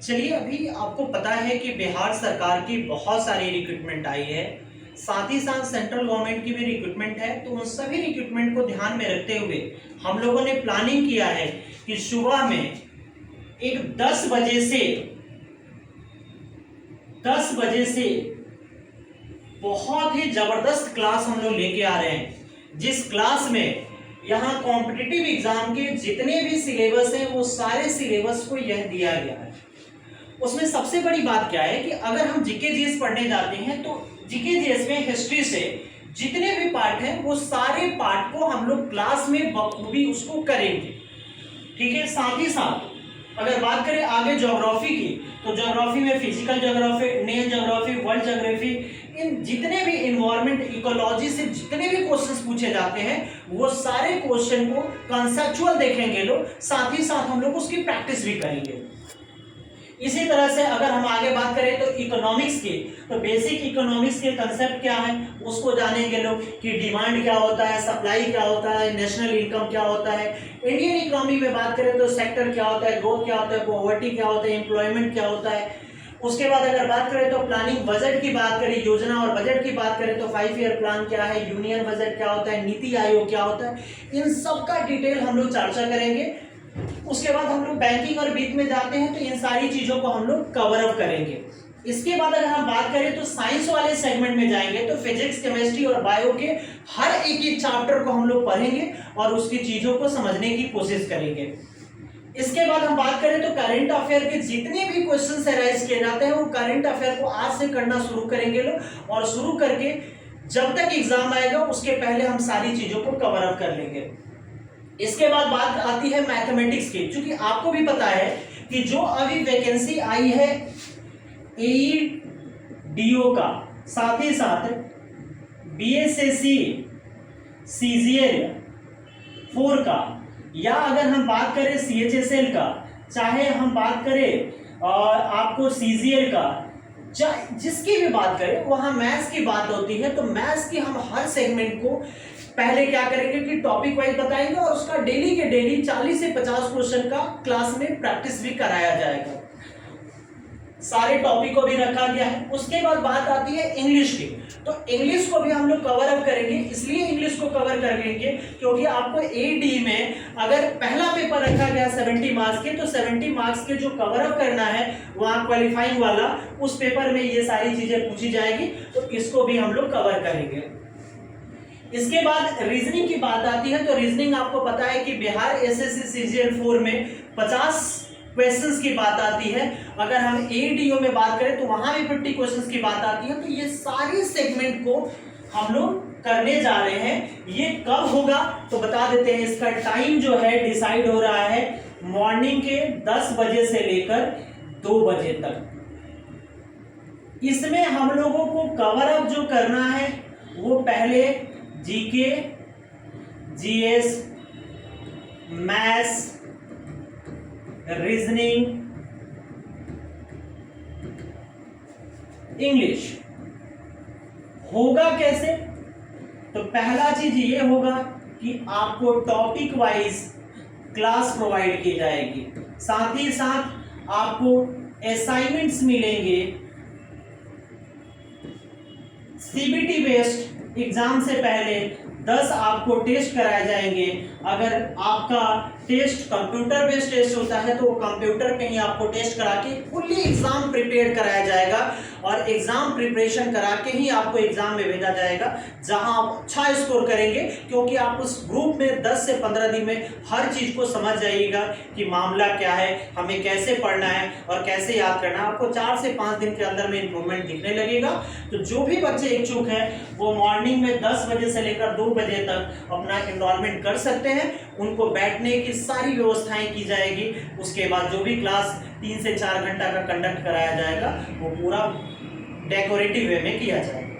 चलिए, अभी आपको पता है कि बिहार सरकार की बहुत सारी रिक्रूटमेंट आई है, साथ ही साथ सेंट्रल गवर्नमेंट की भी रिक्रूटमेंट है। तो उन सभी रिक्रूटमेंट को ध्यान में रखते हुए हम लोगों ने प्लानिंग किया है कि सुबह में एक 10 बजे से बहुत ही जबरदस्त क्लास हम लोग लेके आ रहे हैं, जिस क्लास में यहाँ कॉम्पिटिटिव एग्जाम के जितने भी सिलेबस हैं वो सारे सिलेबस को यह दिया गया है। उसमें सबसे बड़ी बात क्या है कि अगर हम जीके जीएस पढ़ने जाते हैं तो जीके जीएस में हिस्ट्री से जितने भी पार्ट हैं वो सारे पार्ट को हम लोग क्लास में बखूबी उसको करेंगे, ठीक है। साथ ही साथ अगर बात करें आगे ज्योग्राफी की, तो ज्योग्राफी में physical geography, Indian geography, world geography, इन जितने भी इन्वायरमेंट इकोलॉजी से जितने भी क्वेश्चंस पूछे जाते हैं वो सारे क्वेश्चन को कंसेप्चुअल देखेंगे लोग, साथ ही साथ हम लोग उसकी प्रैक्टिस भी करेंगे। इसी तरह से अगर हम आगे बात करें तो इकोनॉमिक्स की, तो बेसिक इकोनॉमिक्स के कंसेप्ट क्या है उसको जानेंगे लोग कि डिमांड क्या होता है, सप्लाई क्या होता है, नेशनल इनकम क्या होता है। इंडियन इकोनॉमी में बात करें तो सेक्टर क्या होता है, ग्रोथ क्या होता है, पॉवर्टी क्या होता है, एम्प्लॉयमेंट क्या होता है। उसके बाद अगर बात करें तो प्लानिंग बजट की बात करें, योजना और बजट की बात करें तो 5 ईयर प्लान क्या है, यूनियन बजट क्या होता है, नीति आयोग क्या होता है, इन सब का डिटेल हम लोग चर्चा करेंगे। उसके बाद हम लोग बैंकिंग और वित्त में जाते हैं तो इन सारी चीजों को हम लोग कवर अप करेंगे। इसके बाद अगर हम बात करें तो साइंस वाले सेगमेंट में जाएंगे तो फिजिक्स, केमिस्ट्री और बायो के हर एक चैप्टर को हम लोग पढ़ेंगे और उसकी चीजों को समझने की कोशिश करेंगे। इसके बाद हम बात करें तो करंट अफेयर के जितने भी क्वेश्चन अराइज किए जाते हैं वो करंट अफेयर को आज से करना शुरू करेंगे लोग, और शुरू करके जब तक एग्जाम आएगा उसके पहले हम सारी चीजों को कवर अप कर लेंगे। इसके बाद बात आती है मैथमेटिक्स की, क्योंकि आपको भी पता है कि जो अभी वैकेंसी आई है एईडीओ का, साथ ही साथ बीएसएससी सीजीएल 4 का, या अगर हम बात करें सीएचएसएल का, चाहे हम बात करें और आपको सीजीएल का, जिसकी भी बात करें वहां मैथ्स की बात होती है। तो मैथ्स की हम हर सेगमेंट को पहले क्या करेंगे कि टॉपिक वाइज बताएंगे और उसका डेली के डेली 40 से 50 क्वेश्चन का क्लास में प्रैक्टिस भी कराया जाएगा। सारे टॉपिक को भी रखा गया है। उसके बाद बात आती है इंग्लिश की, तो इंग्लिश को भी हम लोग कवर अप करेंगे। इसलिए इंग्लिश को कवर करेंगे क्योंकि आपको एडी में अगर पहला पेपर रखा गया 70 मार्क्स के, तो 70 मार्क्स के जो कवर अप करना है वहां क्वालिफाइंग वाला, उस पेपर में ये सारी चीजें पूछी जाएगी, तो इसको भी हम लोग कवर करेंगे। इसके बाद रीजनिंग की बात आती है, तो रीजनिंग आपको पता है कि बिहार एसएससी सीजीएल 4 में 50 क्वेश्चंस की बात आती है। अगर हम एडीओ में बात करें तो वहां भी 50 क्वेश्चंस की बात आती है। तो ये सारी सेगमेंट को हम लोग करने जा रहे हैं। ये कब होगा तो बता देते हैं। इसका टाइम जो है डिसाइड हो रहा है मॉर्निंग के 10 बजे से लेकर 2 बजे तक। इसमें हम लोगों को कवर अप जो करना है वो पहले GK, GS, maths, reasoning, English. होगा कैसे? तो पहला चीज ये होगा कि आपको टॉपिक वाइज क्लास प्रोवाइड की जाएगी, साथ ही साथ आपको असाइनमेंट्स मिलेंगे। सीबीटी बेस्ड एग्जाम से पहले 10 आपको टेस्ट कराए जाएंगे। अगर आपका टेस्ट कंप्यूटर बेस्ड टेस्ट होता है तो कंप्यूटर पे ही आपको टेस्ट करा के फुल्ली एग्जाम प्रिपेयर कराया जाएगा, और एग्जाम प्रिपरेशन करा के ही आपको एग्जाम में भेजा जाएगा, जहां आप अच्छा स्कोर करेंगे। क्योंकि आप उस ग्रुप में 10 से 15 दिन में हर चीज को समझ जाइएगा कि मामला क्या है, हमें कैसे पढ़ना है और कैसे याद करना है। आपको 4 से 5 दिन के अंदर में इंप्रूवमेंट दिखने लगेगा। तो जो भी बच्चे इच्छुक हैं वो मॉर्निंग में 10 बजे से लेकर 2 बजे तक अपना एनरोलमेंट कर सकते हैं। उनको बैठने की सारी व्यवस्थाएं की जाएगी। उसके बाद जो भी क्लास 3 से 4 घंटा का कंडक्ट कराया जाएगा वो पूरा डेकोरेटिव वे में किया जाएगा।